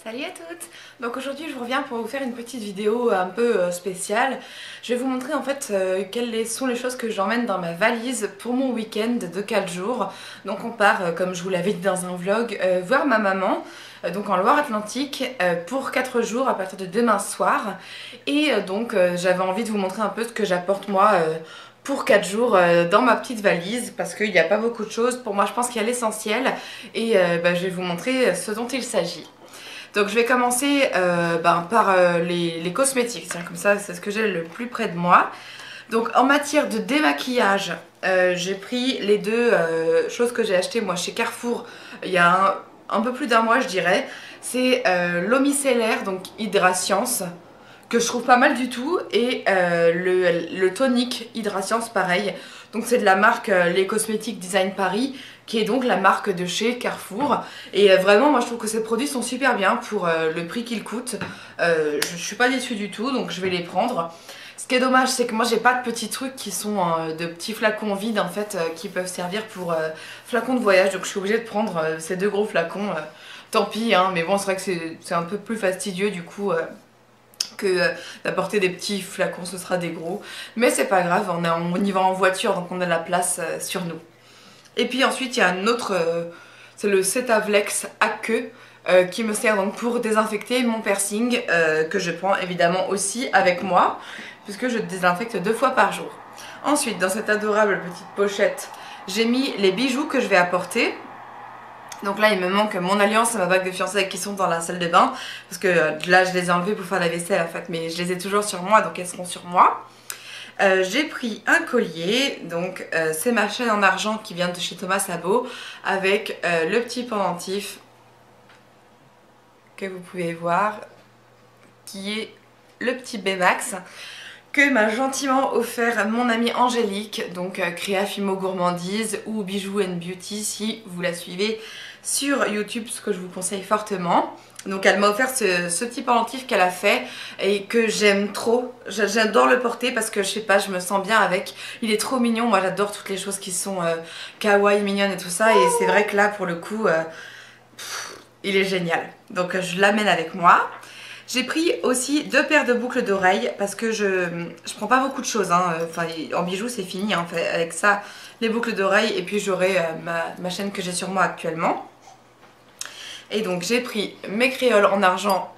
Salut à toutes! Donc aujourd'hui je vous reviens pour vous faire une petite vidéo un peu spéciale. Je vais vous montrer en fait quelles sont les choses que j'emmène dans ma valise pour mon week-end de 4 jours. Donc on part, comme je vous l'avais dit dans un vlog, voir ma maman, donc en Loire-Atlantique, pour 4 jours à partir de demain soir. Et donc j'avais envie de vous montrer un peu ce que j'apporte moi pour 4 jours dans ma petite valise, parce qu'il n'y a pas beaucoup de choses. Pour moi je pense qu'il y a l'essentiel et je vais vous montrer ce dont il s'agit. Donc je vais commencer par les cosmétiques, comme ça c'est ce que j'ai le plus près de moi. Donc en matière de démaquillage, j'ai pris les deux choses que j'ai achetées moi chez Carrefour il y a un peu plus d'un mois je dirais. C'est l'eau micellaire, donc Hydracience, que je trouve pas mal du tout, et le tonique Hydracience pareil. Donc c'est de la marque Les Cosmétiques Design Paris, qui est donc la marque de chez Carrefour. Et vraiment moi je trouve que ces produits sont super bien pour le prix qu'ils coûtent. Je suis pas déçue du tout, donc je vais les prendre. Ce qui est dommage, c'est que moi j'ai pas de petits trucs qui sont de petits flacons vides en fait, qui peuvent servir pour flacons de voyage. Donc je suis obligée de prendre ces deux gros flacons. Tant pis hein, mais bon c'est vrai que c'est un peu plus fastidieux du coup que d'apporter des petits flacons, ce sera des gros. Mais c'est pas grave, on y va en voiture donc on a de la place sur nous. Et puis ensuite il y a un autre, c'est le Cetavlex à queue qui me sert donc pour désinfecter mon piercing, que je prends évidemment aussi avec moi puisque je désinfecte 2 fois par jour. Ensuite dans cette adorable petite pochette j'ai mis les bijoux que je vais apporter. Donc là il me manque mon alliance et ma bague de fiançailles qui sont dans la salle de bain, parce que là je les ai enlevées pour faire la vaisselle en fait, mais je les ai toujours sur moi donc elles seront sur moi. J'ai pris un collier, donc c'est ma chaîne en argent qui vient de chez Thomas Sabo, avec le petit pendentif que vous pouvez voir, qui est le petit Baymax, que m'a gentiment offert mon amie Angélique, donc Créa Fimo Gourmandise ou Bijoux and Beauty si vous la suivez sur YouTube, ce que je vous conseille fortement. Donc elle m'a offert ce petit pendentif qu'elle a fait et que j'aime trop. J'adore le porter parce que je sais pas, je me sens bien avec. Il est trop mignon, moi j'adore toutes les choses qui sont kawaii, mignonnes et tout ça. Et c'est vrai que là pour le coup, il est génial. Donc je l'amène avec moi. J'ai pris aussi 2 paires de boucles d'oreilles parce que je prends pas beaucoup de choses hein. Enfin, en bijoux c'est fini hein. Avec ça, les boucles d'oreilles, et puis j'aurai ma chaîne que j'ai sur moi actuellement. Et donc j'ai pris mes créoles en argent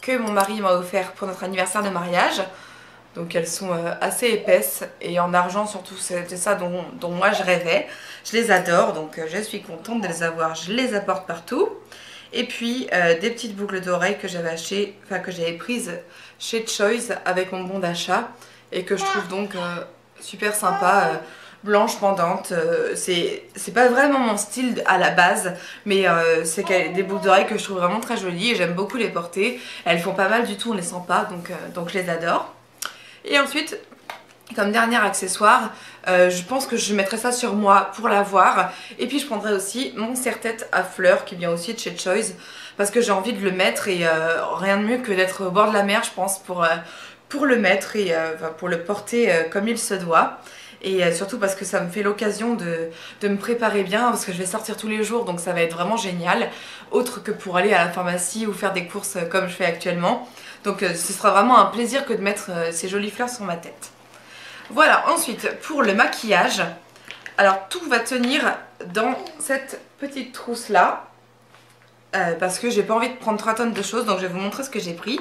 que mon mari m'a offert pour notre anniversaire de mariage. Donc elles sont assez épaisses et en argent surtout, c'était ça dont moi je rêvais. Je les adore, donc je suis contente de les avoir, je les apporte partout. Et puis des petites boucles d'oreilles que j'avais achetées, enfin que j'avais prises chez Choice avec mon bon d'achat et que je trouve donc super sympa, blanches pendantes. C'est pas vraiment mon style à la base, mais c'est des boucles d'oreilles que je trouve vraiment très jolies et j'aime beaucoup les porter. Elles font pas mal du tout, on les sent pas, donc je les adore. Et ensuite, comme dernier accessoire, je pense que je mettrai ça sur moi pour l'avoir. Et puis je prendrai aussi mon serre-tête à fleurs qui vient aussi de chez Choice, parce que j'ai envie de le mettre et rien de mieux que d'être au bord de la mer je pense pour le mettre et pour le porter comme il se doit. Et surtout parce que ça me fait l'occasion de me préparer bien, parce que je vais sortir tous les jours donc ça va être vraiment génial, autre que pour aller à la pharmacie ou faire des courses comme je fais actuellement. Donc ce sera vraiment un plaisir que de mettre ces jolies fleurs sur ma tête. Voilà, ensuite pour le maquillage, alors tout va tenir dans cette petite trousse là, parce que j'ai pas envie de prendre 3 tonnes de choses, donc je vais vous montrer ce que j'ai pris.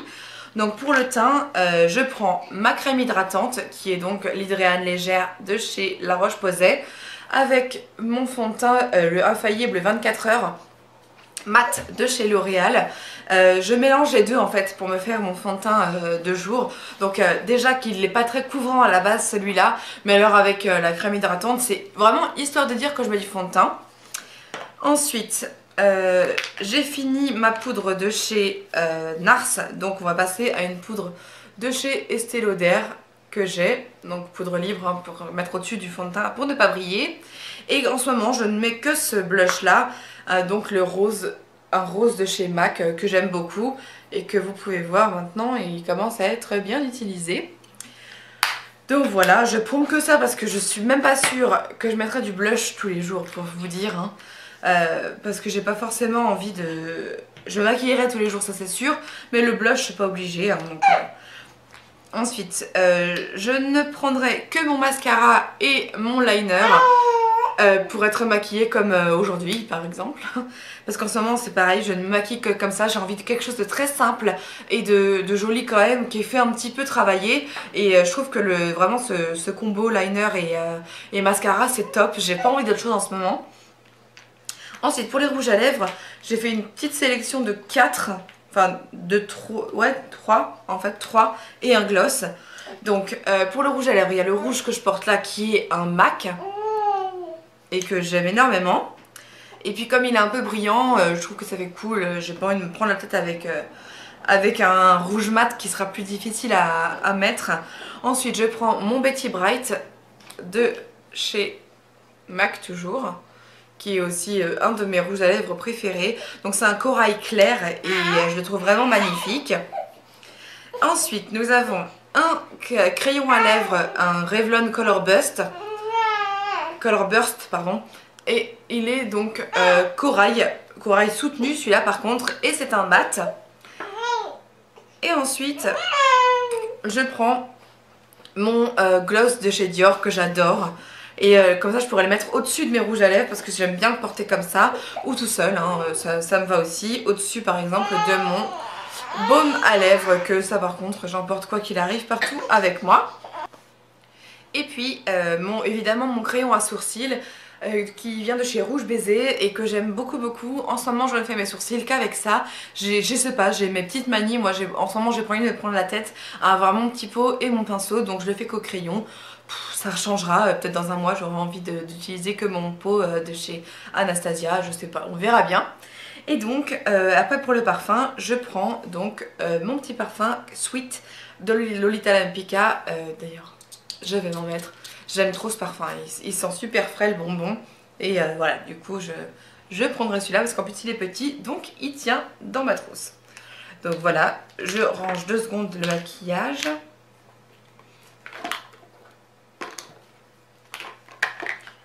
Donc pour le teint, je prends ma crème hydratante qui est donc l'Hydréane légère de chez La Roche-Posay, avec mon fond de teint le infaillible 24 heures mat de chez L'Oréal. Je mélange les deux en fait pour me faire mon fond de teint de jour. Donc déjà qu'il n'est pas très couvrant à la base celui-là, mais alors avec la crème hydratante c'est vraiment histoire de dire que je mets du fond de teint. Ensuite j'ai fini ma poudre de chez Nars, donc on va passer à une poudre de chez Estée Lauder que j'ai, donc poudre libre hein, pour mettre au-dessus du fond de teint pour ne pas briller. Et en ce moment je ne mets que ce blush là, donc le rose, un rose de chez MAC que j'aime beaucoup et que vous pouvez voir maintenant, il commence à être bien utilisé. Donc voilà, je prends que ça parce que je suis même pas sûre que je mettrai du blush tous les jours pour vous dire hein. Parce que j'ai pas forcément envie de Je me maquillerai tous les jours, ça c'est sûr, mais le blush, je suis pas obligée. Hein, donc, ensuite, je ne prendrai que mon mascara et mon liner pour être maquillée comme aujourd'hui, par exemple. Parce qu'en ce moment, c'est pareil, je ne me maquille que comme ça. J'ai envie de quelque chose de très simple et de joli quand même, qui est fait un petit peu travailler. Et je trouve que vraiment ce combo liner et mascara, c'est top. J'ai pas envie d'autre chose en ce moment. Ensuite, pour les rouges à lèvres, j'ai fait une petite sélection de 4, enfin de 3, ouais, 3 en fait, 3 et un gloss. Donc pour le rouge à lèvres, il y a le rouge que je porte là qui est un MAC et que j'aime énormément. Et puis comme il est un peu brillant, je trouve que ça fait cool, j'ai pas envie de me prendre la tête avec un rouge mat qui sera plus difficile à mettre. Ensuite, je prends mon Betty Bright de chez MAC toujours, qui est aussi un de mes rouges à lèvres préférés. Donc c'est un corail clair et je le trouve vraiment magnifique. Ensuite nous avons un crayon à lèvres, un Revlon Color Burst, pardon. Et il est donc corail soutenu celui-là par contre, et c'est un mat. Et ensuite je prends mon gloss de chez Dior que j'adore. Et comme ça je pourrais le mettre au-dessus de mes rouges à lèvres parce que j'aime bien le porter comme ça ou tout seul, hein, ça me va aussi. Au-dessus par exemple de mon baume à lèvres, que ça par contre j'emporte quoi qu'il arrive partout avec moi. Et puis évidemment mon crayon à sourcils qui vient de chez Rouge Baiser et que j'aime beaucoup beaucoup. En ce moment je ne fais mes sourcils qu'avec ça. Je sais pas, j'ai mes petites manies. Moi en ce moment j'ai pas envie de me prendre la tête à avoir mon petit pot et mon pinceau, donc je le fais qu'au crayon. Ça changera, peut-être dans un mois j'aurai envie d'utiliser que mon pot de chez Anastasia, je sais pas, on verra bien. Et donc après pour le parfum, je prends donc mon petit parfum Sweet de Lolita Lempicka. D'ailleurs je vais m'en mettre, j'aime trop ce parfum, il sent super frais le bonbon. Et voilà, du coup je prendrai celui-là parce qu'en plus il est petit, donc il tient dans ma trousse. Donc voilà, je range 2 secondes le maquillage.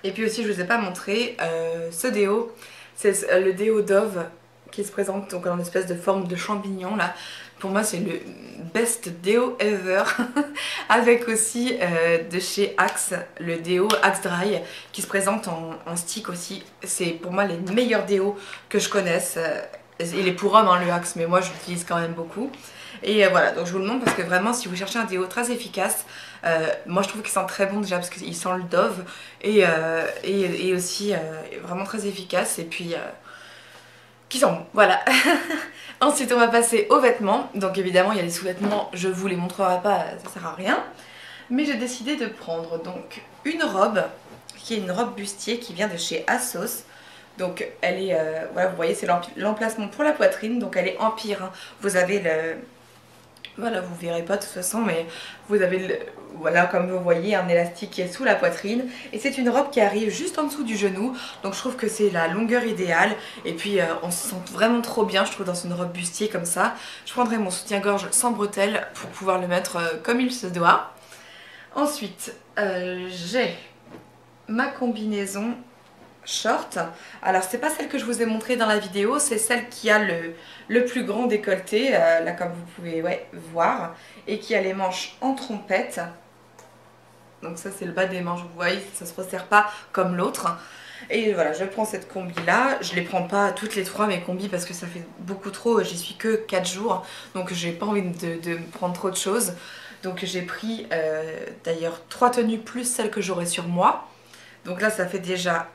Et puis aussi je vous ai pas montré ce déo, c'est le déo Dove qui se présente donc en espèce de forme de champignon là. Pour moi c'est le best déo ever. Avec aussi de chez Axe, le déo Axe Dry qui se présente en stick aussi. C'est pour moi les meilleurs déos que je connaisse. Il est pour homme hein, le Axe, mais moi je l'utilise quand même beaucoup. Et voilà, donc je vous le montre parce que vraiment si vous cherchez un déo très efficace, moi je trouve qu'il sent très bon déjà parce qu'il sent le Dove et aussi vraiment très efficace et puis qui sent bon, voilà. Ensuite on va passer aux vêtements. Donc évidemment il y a les sous-vêtements, je vous les montrerai pas, ça sert à rien. Mais j'ai décidé de prendre donc une robe qui est une robe bustier qui vient de chez Assos. Donc elle est, voilà, vous voyez c'est l'emplacement pour la poitrine, donc elle est empire. Hein. Vous avez le... Voilà, vous verrez pas de toute façon, mais vous avez, voilà, comme vous voyez, un élastique qui est sous la poitrine. Et c'est une robe qui arrive juste en dessous du genou, donc je trouve que c'est la longueur idéale. Et puis on se sent vraiment trop bien, je trouve, dans une robe bustier comme ça. Je prendrai mon soutien-gorge sans bretelles pour pouvoir le mettre comme il se doit. Ensuite, j'ai ma combinaison short. Alors c'est pas celle que je vous ai montrée dans la vidéo, c'est celle qui a le plus grand décolleté, là comme vous pouvez voir, et qui a les manches en trompette. Donc ça c'est le bas des manches, vous voyez, ça se resserre pas comme l'autre. Et voilà, je prends cette combi là, je les prends pas toutes les 3 mes combis parce que ça fait beaucoup trop, j'y suis que 4 jours, donc j'ai pas envie de me prendre trop de choses. Donc j'ai pris d'ailleurs 3 tenues plus celles que j'aurai sur moi. Donc là ça fait déjà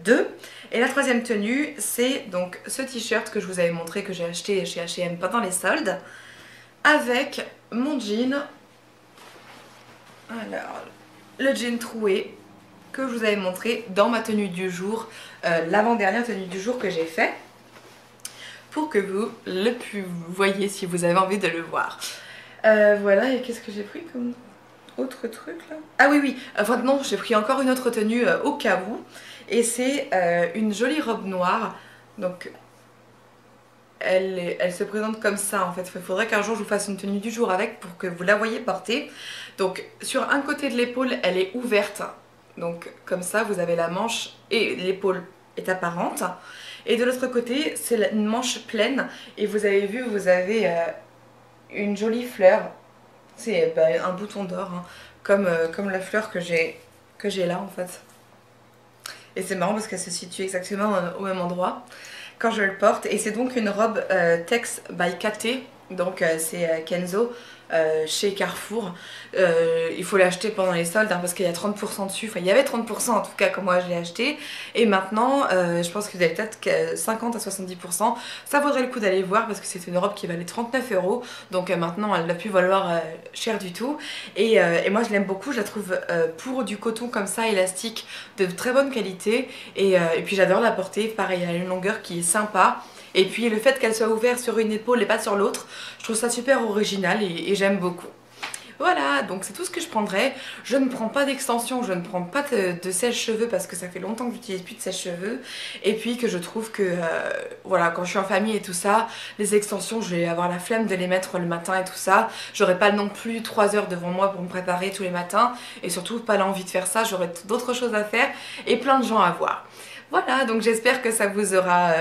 2. Et la troisième tenue c'est donc ce t-shirt que je vous avais montré que j'ai acheté chez H&M pendant les soldes, avec mon jean, alors le jean troué que je vous avais montré dans ma tenue du jour, l'avant-dernière tenue du jour que j'ai fait, pour que vous le voyez si vous avez envie de le voir. Voilà, et qu'est-ce que j'ai pris comme autre truc là? Ah oui, enfin non, j'ai pris encore une autre tenue au cas où. Et c'est une jolie robe noire. Donc elle se présente comme ça en fait. Il faudrait qu'un jour je vous fasse une tenue du jour avec pour que vous la voyez porter. Donc sur un côté de l'épaule elle est ouverte. Donc comme ça vous avez la manche et l'épaule est apparente. Et de l'autre côté, c'est une manche pleine. Et vous avez vu, vous avez une jolie fleur. C'est un bouton d'or, hein, comme la fleur que j'ai là en fait. Et c'est marrant parce qu'elle se situe exactement au même endroit quand je le porte. Et c'est donc une robe Tex by KT, donc c'est Kenzo chez Carrefour. Il faut l'acheter pendant les soldes, hein, parce qu'il y a 30% dessus. Enfin, il y avait 30% en tout cas quand moi je l'ai acheté. Et maintenant, je pense que vous avez peut-être 50 à 70%. Ça vaudrait le coup d'aller voir parce que c'est une robe qui valait 39 €. Donc maintenant, elle n'a plus valoir cher du tout. Et moi, je l'aime beaucoup. Je la trouve pour du coton comme ça, élastique, de très bonne qualité. Et puis j'adore la porter. Pareil, elle a une longueur qui est sympa. Et puis le fait qu'elle soit ouverte sur une épaule et pas sur l'autre, je trouve ça super original et j'aime beaucoup. Voilà, donc c'est tout ce que je prendrais. Je ne prends pas d'extension, je ne prends pas de sèche-cheveux parce que ça fait longtemps que j'utilise plus de sèche-cheveux. Et puis que je trouve que, voilà, quand je suis en famille et tout ça, les extensions, je vais avoir la flemme de les mettre le matin et tout ça. J'aurai pas non plus 3 heures devant moi pour me préparer tous les matins. Et surtout pas l'envie de faire ça, j'aurai d'autres choses à faire et plein de gens à voir. Voilà, donc j'espère que ça vous aura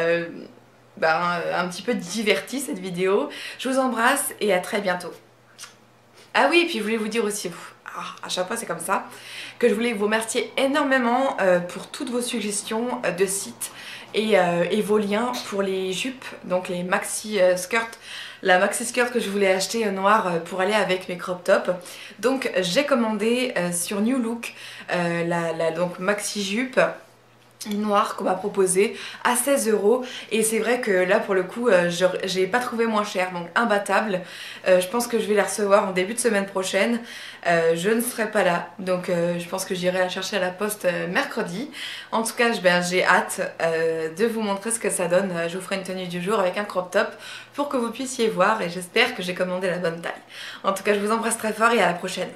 un petit peu diverti cette vidéo. Je vous embrasse et à très bientôt. Ah oui, et puis je voulais vous dire aussi, à chaque fois c'est comme ça, que je voulais vous remercier énormément pour toutes vos suggestions de sites et vos liens pour les jupes, donc les maxi skirts. La maxi skirt que je voulais acheter noir pour aller avec mes crop tops. Donc j'ai commandé sur New Look donc maxi jupe noir qu'on m'a proposé à 16 € et c'est vrai que là pour le coup j'ai pas trouvé moins cher, donc imbattable. Je pense que je vais la recevoir en début de semaine prochaine. Je ne serai pas là, donc je pense que j'irai la chercher à la poste mercredi. En tout cas j'ai hâte de vous montrer ce que ça donne. Je vous ferai une tenue du jour avec un crop top pour que vous puissiez voir et j'espère que j'ai commandé la bonne taille. En tout cas je vous embrasse très fort et à la prochaine.